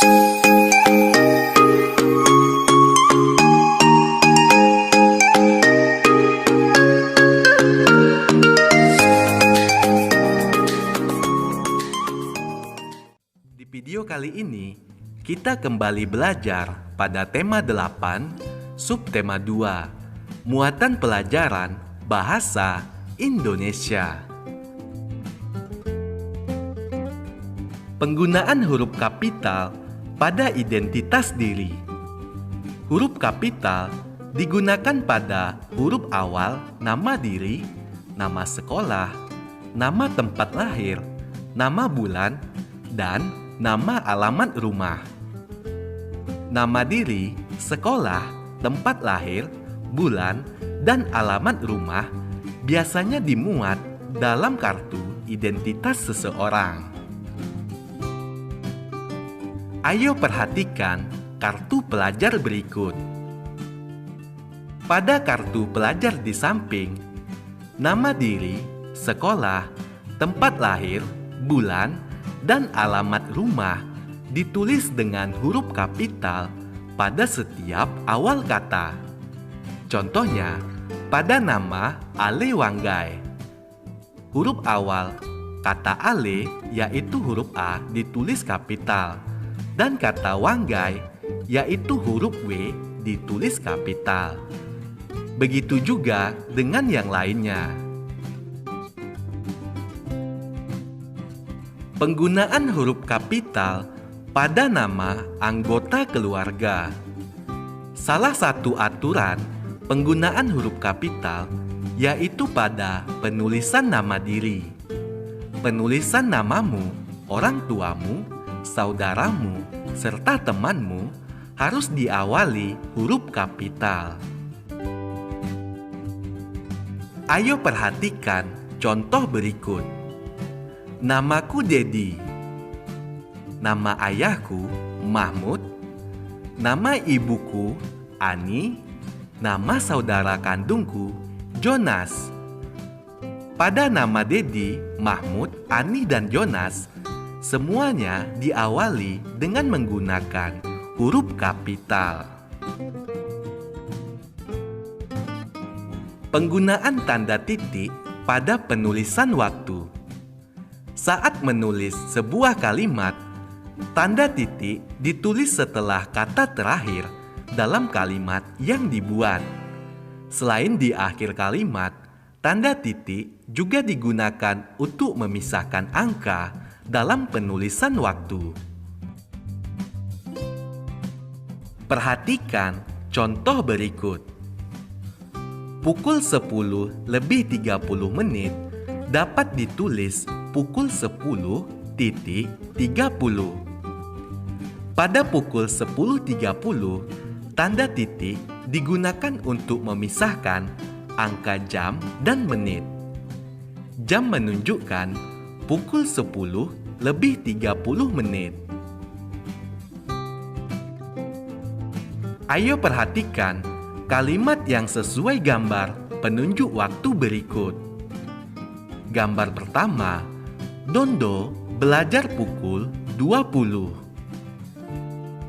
Di video kali ini, kita kembali belajar pada tema 8, subtema 2, muatan pelajaran Bahasa Indonesia. Penggunaan huruf kapital pada identitas diri. Huruf kapital digunakan pada huruf awal nama diri, nama sekolah, nama tempat lahir, nama bulan, dan nama alamat rumah. Nama diri, sekolah, tempat lahir, bulan, dan alamat rumah biasanya dimuat dalam kartu identitas seseorang. Ayo perhatikan kartu pelajar berikut. Pada kartu pelajar di samping, nama diri, sekolah, tempat lahir, bulan, dan alamat rumah ditulis dengan huruf kapital pada setiap awal kata. Contohnya, pada nama Ale Wanggai, huruf awal kata Ale yaitu huruf A ditulis kapital, dan kata Wanggai yaitu huruf W ditulis kapital. Begitu juga dengan yang lainnya. Penggunaan huruf kapital pada nama anggota keluarga. Salah satu aturan penggunaan huruf kapital yaitu pada penulisan nama diri. Penulisan namamu, orang tuamu, saudaramu, serta temanmu harus diawali huruf kapital. Ayo perhatikan contoh berikut. Namaku Dedi. Nama ayahku Mahmud. Nama ibuku Ani. Nama saudara kandungku Jonas. Pada nama Dedi, Mahmud, Ani, dan Jonas, semuanya diawali dengan menggunakan huruf kapital. Penggunaan tanda titik pada penulisan waktu. Saat menulis sebuah kalimat, tanda titik ditulis setelah kata terakhir dalam kalimat yang dibuat. Selain di akhir kalimat, tanda titik juga digunakan untuk memisahkan angka dalam penulisan waktu. Perhatikan contoh berikut. Pukul 10:30 dapat ditulis pukul 10:30. Pada pukul 10:30, tanda titik digunakan untuk memisahkan angka jam dan menit. Jam menunjukkan pukul 10:30. Ayo perhatikan kalimat yang sesuai gambar penunjuk waktu berikut. Gambar pertama, Dondo belajar pukul 20.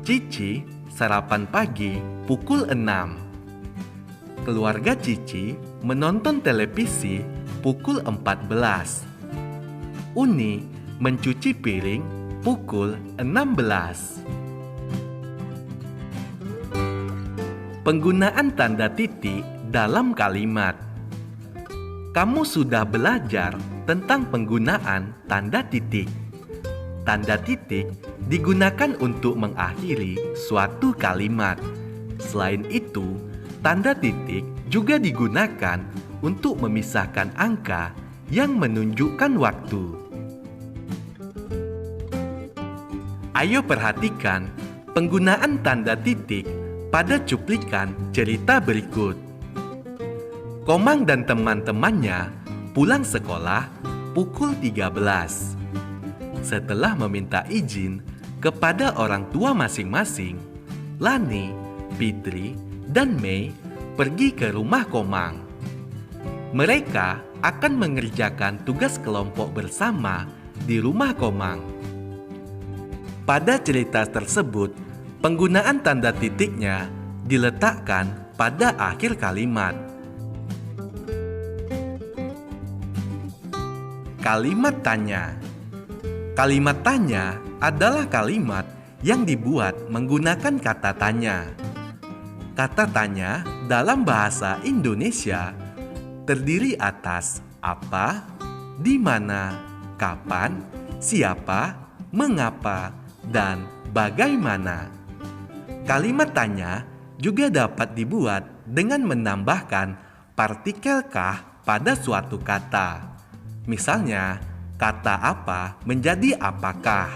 Cici sarapan pagi pukul 6. Keluarga Cici menonton televisi pukul 14. Uni mencuci piring pukul 16. Penggunaan tanda titik dalam kalimat. Kamu sudah belajar tentang penggunaan tanda titik. Tanda titik digunakan untuk mengakhiri suatu kalimat. Selain itu, tanda titik juga digunakan untuk memisahkan angka yang menunjukkan waktu. Ayo perhatikan penggunaan tanda titik pada cuplikan cerita berikut. Komang dan teman-temannya pulang sekolah pukul 13. Setelah meminta izin kepada orang tua masing-masing, Lani, Fitri, dan Mei pergi ke rumah Komang. Mereka akan mengerjakan tugas kelompok bersama di rumah Komang. Pada cerita tersebut, penggunaan tanda titiknya diletakkan pada akhir kalimat. Kalimat tanya. Kalimat tanya adalah kalimat yang dibuat menggunakan kata tanya. Kata tanya dalam bahasa Indonesia terdiri atas apa, di mana, kapan, siapa, mengapa, dan bagaimana. Kalimat tanya juga dapat dibuat dengan menambahkan partikel kah pada suatu kata. Misalnya, kata apa menjadi apakah,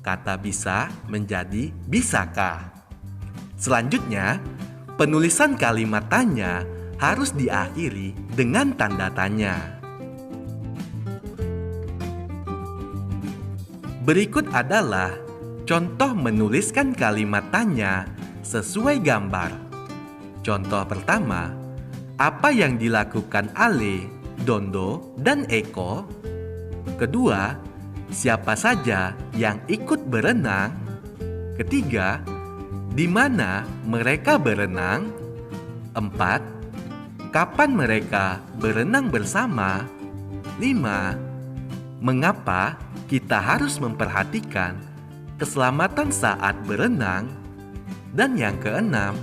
kata bisa menjadi bisakah. Selanjutnya, penulisan kalimat tanya harus diakhiri dengan tanda tanya. Berikut adalah contoh menuliskan kalimat tanya sesuai gambar. Contoh pertama, apa yang dilakukan Ale, Dondo, dan Eko? Kedua, siapa saja yang ikut berenang? Ketiga, di mana mereka berenang? 4. Kapan mereka berenang bersama? 5. Mengapa kita harus memperhatikan keselamatan saat berenang? Dan yang keenam,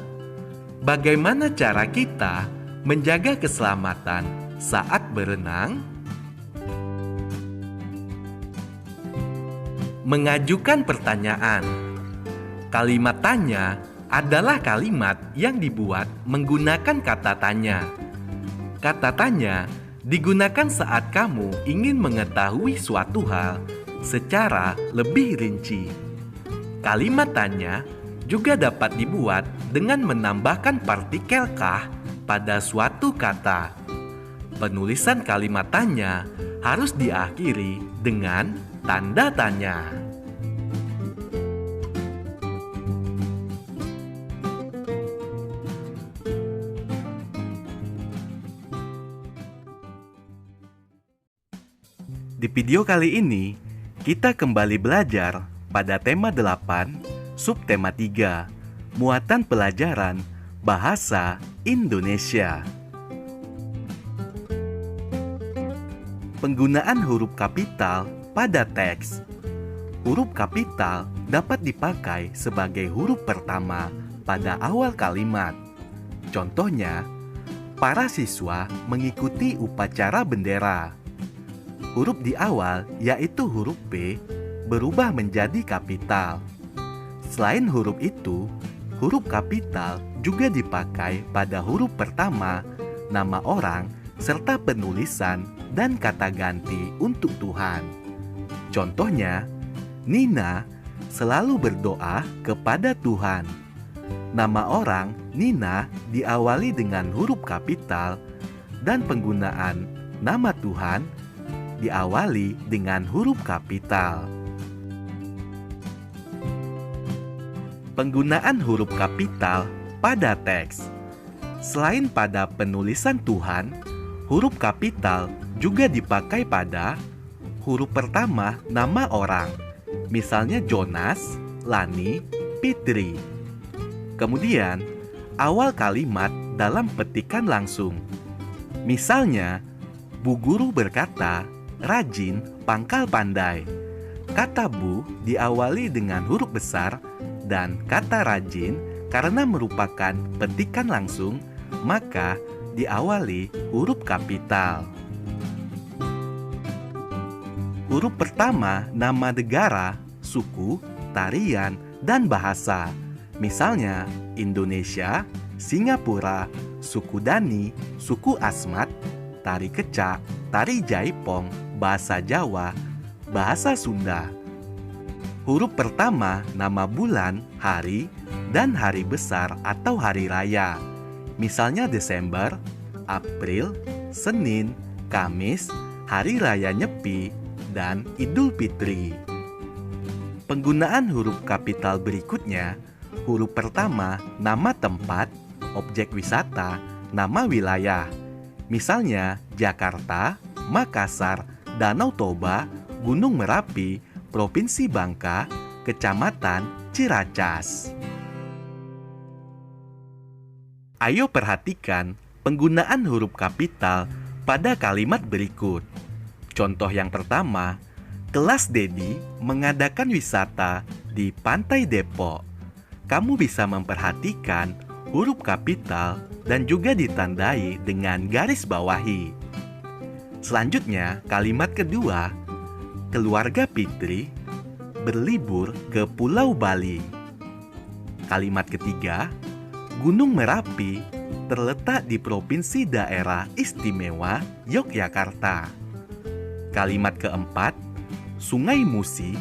bagaimana cara kita menjaga keselamatan saat berenang? Mengajukan pertanyaan. Kalimat tanya adalah kalimat yang dibuat menggunakan kata tanya. Kata tanya digunakan saat kamu ingin mengetahui suatu hal secara lebih rinci. Kalimat tanya juga dapat dibuat dengan menambahkan partikel kah pada suatu kata. Penulisan kalimat tanya harus diakhiri dengan tanda tanya. Di video kali ini, kita kembali belajar pada tema 8, subtema 3, muatan pelajaran bahasa Indonesia. Penggunaan huruf kapital pada teks. Huruf kapital dapat dipakai sebagai huruf pertama pada awal kalimat. Contohnya, para siswa mengikuti upacara bendera. Huruf di awal, yaitu huruf P, berubah menjadi kapital. Selain huruf itu, huruf kapital juga dipakai pada huruf pertama, nama orang, serta penulisan dan kata ganti untuk Tuhan. Contohnya, Nina selalu berdoa kepada Tuhan. Nama orang Nina diawali dengan huruf kapital dan penggunaan nama Tuhan diawali dengan huruf kapital. Penggunaan huruf kapital pada teks. Selain pada penulisan Tuhan, huruf kapital juga dipakai pada huruf pertama nama orang, misalnya Jonas, Lani, Fitri. Kemudian, awal kalimat dalam petikan langsung. Misalnya, Bu Guru berkata, rajin, pangkal pandai. Kata Bu diawali dengan huruf besar dan kata rajin karena merupakan petikan langsung, maka diawali huruf kapital. Huruf pertama nama negara, suku, tarian, dan bahasa. Misalnya Indonesia, Singapura, suku Dani, suku Asmat, tari kecak, tari jaipong, bahasa Jawa, bahasa Sunda. Huruf pertama nama bulan, hari, dan hari besar atau hari raya. Misalnya Desember, April, Senin, Kamis, Hari Raya Nyepi, dan Idul Fitri. Penggunaan huruf kapital berikutnya, huruf pertama nama tempat, objek wisata, nama wilayah. Misalnya Jakarta, Makassar, Danau Toba, Gunung Merapi, Provinsi Bangka, Kecamatan Ciracas. Ayo perhatikan penggunaan huruf kapital pada kalimat berikut. Contoh yang pertama, kelas Dedi mengadakan wisata di Pantai Depok. Kamu bisa memperhatikan huruf kapital dan juga ditandai dengan garis bawahi. Selanjutnya, kalimat kedua, keluarga Fitri berlibur ke Pulau Bali. Kalimat ketiga, Gunung Merapi terletak di Provinsi Daerah Istimewa Yogyakarta. Kalimat keempat, Sungai Musi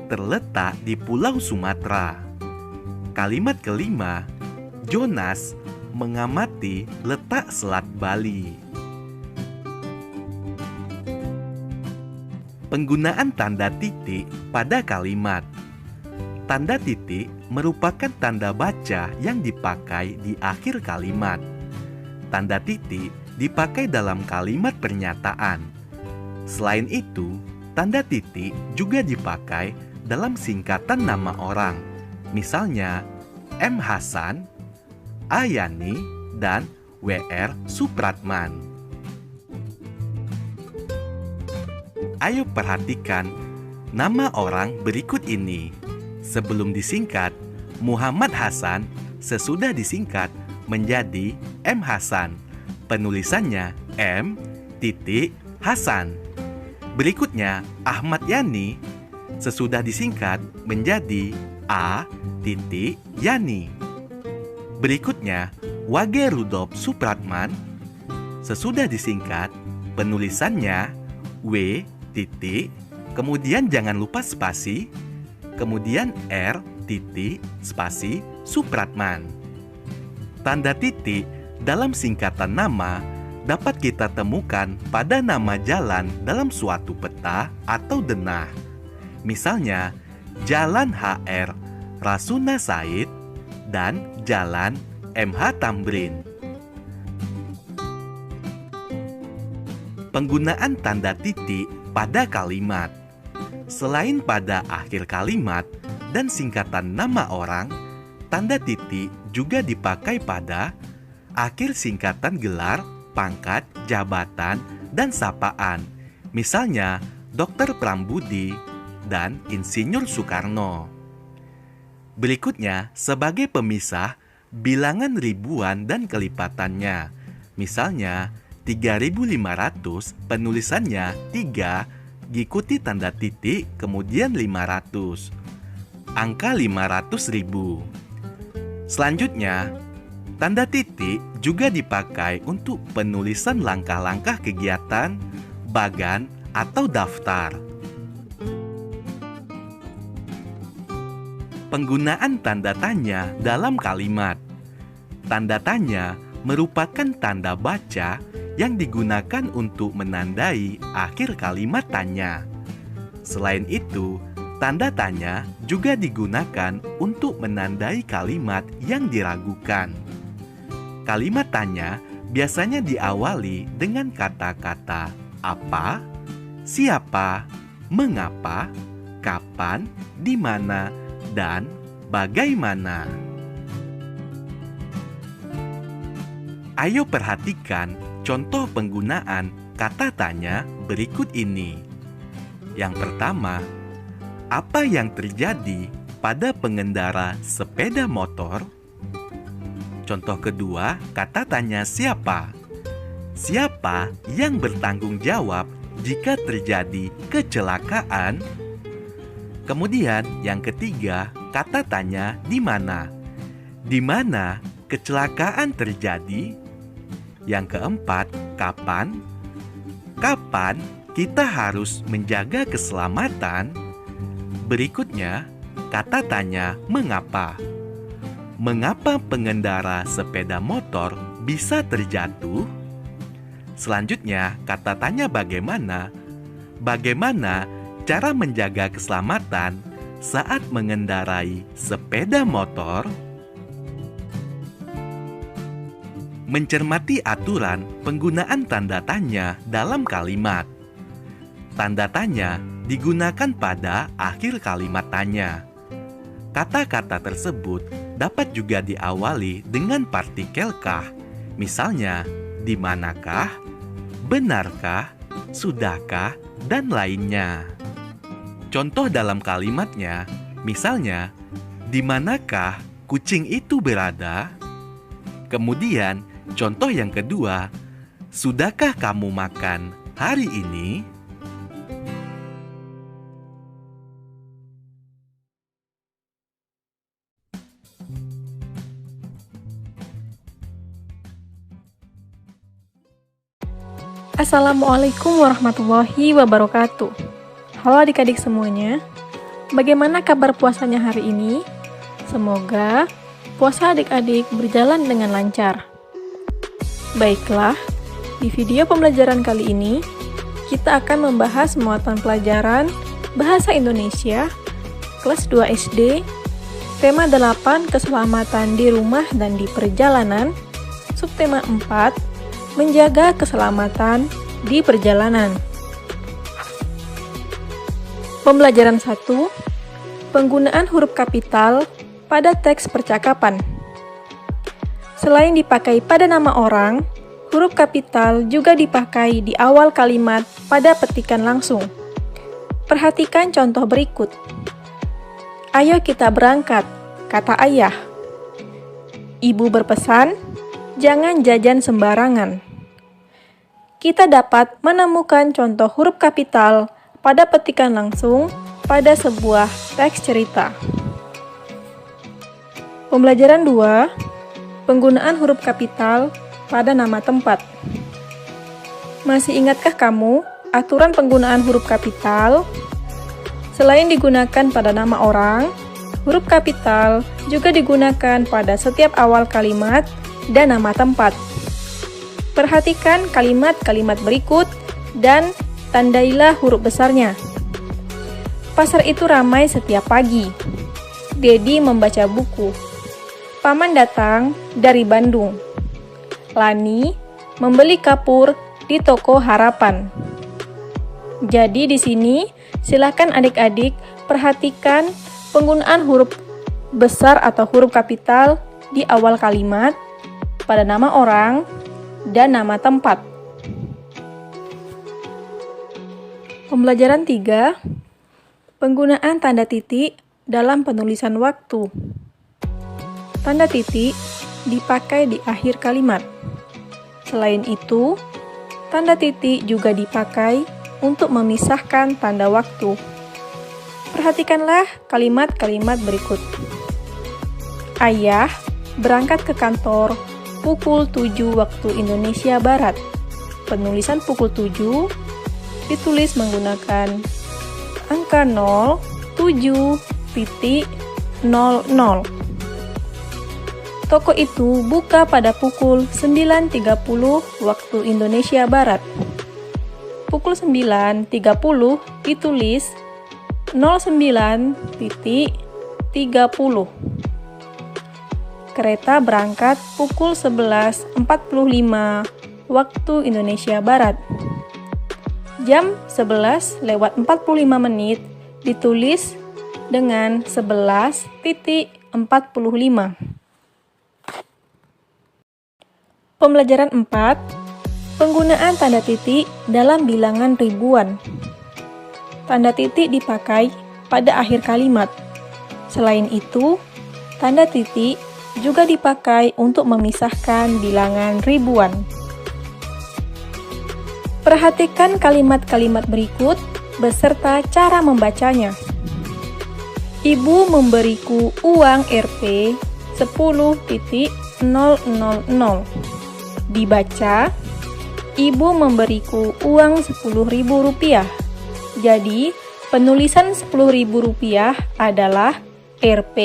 terletak di Pulau Sumatera. Kalimat kelima, Jonas mengamati letak Selat Bali. Penggunaan tanda titik pada kalimat. Tanda titik merupakan tanda baca yang dipakai di akhir kalimat. Tanda titik dipakai dalam kalimat pernyataan. Selain itu, tanda titik juga dipakai dalam singkatan nama orang. Misalnya, M. Hasan, A. Yani, dan W.R. Supratman. Ayo perhatikan nama orang berikut ini. Sebelum disingkat, Muhammad Hasan, sesudah disingkat menjadi M. Hasan. Penulisannya M. Hasan. Berikutnya, Ahmad Yani, sesudah disingkat menjadi A. Yani. Berikutnya, Wage Rudolf Supratman, sesudah disingkat penulisannya W. Kemudian jangan lupa spasi, kemudian R. Spasi Supratman. Tanda titik dalam singkatan nama dapat kita temukan pada nama jalan dalam suatu peta atau denah. Misalnya, Jalan HR Rasuna Said dan Jalan MH Tamrin. Penggunaan tanda titik pada kalimat. Selain pada akhir kalimat dan singkatan nama orang, tanda titik juga dipakai pada akhir singkatan gelar, pangkat, jabatan, dan sapaan. Misalnya, Dr. Prambudi dan Insinyur Soekarno. Berikutnya, sebagai pemisah, bilangan ribuan dan kelipatannya. Misalnya, 3.500 penulisannya 3, diikuti tanda titik, kemudian 500. Angka 500.000. Selanjutnya, tanda titik juga dipakai untuk penulisan langkah-langkah kegiatan, bagan, atau daftar. Penggunaan tanda tanya dalam kalimat. Tanda tanya merupakan tanda baca yang digunakan untuk menandai akhir kalimat tanya. Selain itu, tanda tanya juga digunakan untuk menandai kalimat yang diragukan. Kalimat tanya biasanya diawali dengan kata-kata apa, siapa, mengapa, kapan, di mana, dan bagaimana. Ayo perhatikan contoh penggunaan kata tanya berikut ini. Yang pertama, apa yang terjadi pada pengendara sepeda motor? Contoh kedua, kata tanya siapa? Siapa yang bertanggung jawab jika terjadi kecelakaan? Kemudian yang ketiga, kata tanya di mana? Di mana kecelakaan terjadi? Yang keempat, kapan? Kapan kita harus menjaga keselamatan? Berikutnya, kata tanya mengapa? Mengapa pengendara sepeda motor bisa terjatuh? Selanjutnya, kata tanya bagaimana? Bagaimana cara menjaga keselamatan saat mengendarai sepeda motor? Mencermati aturan penggunaan tanda tanya dalam kalimat. Tanda tanya digunakan pada akhir kalimat tanya. Kata-kata tersebut dapat juga diawali dengan partikel kah. Misalnya, di manakah, benarkah, sudahkah, dan lainnya. Contoh dalam kalimatnya, misalnya, di manakah kucing itu berada? Kemudian, contoh yang kedua, sudahkah kamu makan hari ini? Assalamualaikum warahmatullahi wabarakatuh. Halo adik-adik semuanya, bagaimana kabar puasanya hari ini? Semoga puasa adik-adik berjalan dengan lancar. Baiklah, di video pembelajaran kali ini, kita akan membahas muatan pelajaran Bahasa Indonesia kelas 2 SD, tema 8 keselamatan di rumah dan di perjalanan, subtema 4, menjaga keselamatan di perjalanan. Pembelajaran 1, penggunaan huruf kapital pada teks percakapan. Selain dipakai pada nama orang, huruf kapital juga dipakai di awal kalimat pada petikan langsung. Perhatikan contoh berikut. Ayo kita berangkat, kata ayah. Ibu berpesan, jangan jajan sembarangan. Kita dapat menemukan contoh huruf kapital pada petikan langsung pada sebuah teks cerita. Pembelajaran 2, penggunaan huruf kapital pada nama tempat. Masih ingatkah kamu aturan penggunaan huruf kapital? Selain digunakan pada nama orang, huruf kapital juga digunakan pada setiap awal kalimat dan nama tempat. Perhatikan kalimat-kalimat berikut dan tandailah huruf besarnya. Pasar itu ramai setiap pagi. Dedi membaca buku. Paman datang dari Bandung. Lani membeli kapur di toko Harapan. Jadi di sini silakan adik-adik perhatikan penggunaan huruf besar atau huruf kapital di awal kalimat pada nama orang dan nama tempat. Pembelajaran 3, penggunaan tanda titik dalam penulisan waktu. Tanda titik dipakai di akhir kalimat. Selain itu, tanda titik juga dipakai untuk memisahkan tanda waktu. Perhatikanlah kalimat-kalimat berikut. Ayah berangkat ke kantor pukul 7 waktu Indonesia Barat. Penulisan pukul 7 ditulis menggunakan angka 0, 7.00. Toko itu buka pada pukul 9.30 waktu Indonesia Barat. Pukul 9.30 ditulis 09.30. Kereta berangkat pukul 11.45 waktu Indonesia Barat. Jam 11:45 ditulis dengan 11.45. Pembelajaran 4, penggunaan tanda titik dalam bilangan ribuan. Tanda titik dipakai pada akhir kalimat. Selain itu, tanda titik juga dipakai untuk memisahkan bilangan ribuan. Perhatikan kalimat-kalimat berikut beserta cara membacanya. Ibu memberiku uang Rp 10.000. Dibaca, ibu memberiku uang Rp10.000. Jadi, penulisan Rp10.000 adalah Rp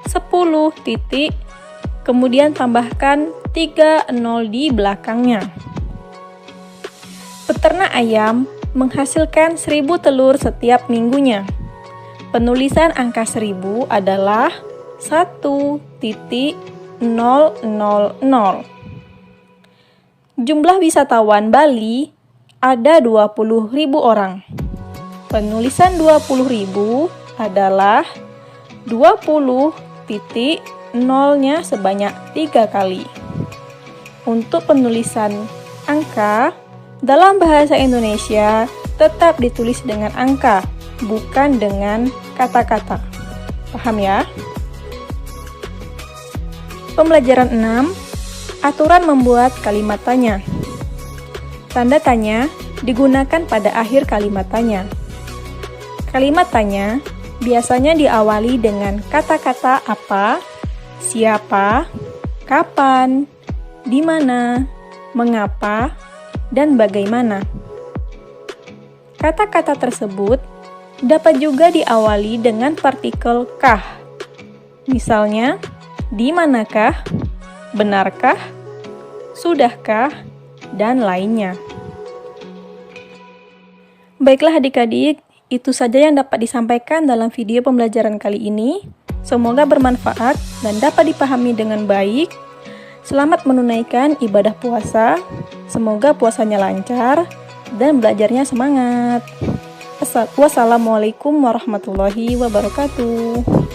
10 titik, kemudian tambahkan 3 nol di belakangnya. Peternak ayam menghasilkan 1.000 telur setiap minggunya. Penulisan angka 1.000 adalah 1.000. Jumlah wisatawan Bali ada 20.000 orang. Penulisan 20.000 adalah nolnya sebanyak 3 kali. Untuk penulisan angka, dalam bahasa Indonesia tetap ditulis dengan angka, bukan dengan kata-kata. Paham ya? Pembelajaran 6, aturan membuat kalimat tanya. Tanda tanya digunakan pada akhir kalimat tanya. Kalimat tanya biasanya diawali dengan kata-kata apa, siapa, kapan, di mana, mengapa, dan bagaimana. Kata-kata tersebut dapat juga diawali dengan partikel kah. Misalnya, di manakah, benarkah, sudahkah, dan lainnya. Baiklah adik-adik, itu saja yang dapat disampaikan dalam video pembelajaran kali ini. Semoga bermanfaat dan dapat dipahami dengan baik. Selamat menunaikan ibadah puasa. Semoga puasanya lancar dan belajarnya semangat. Wassalamualaikum warahmatullahi wabarakatuh.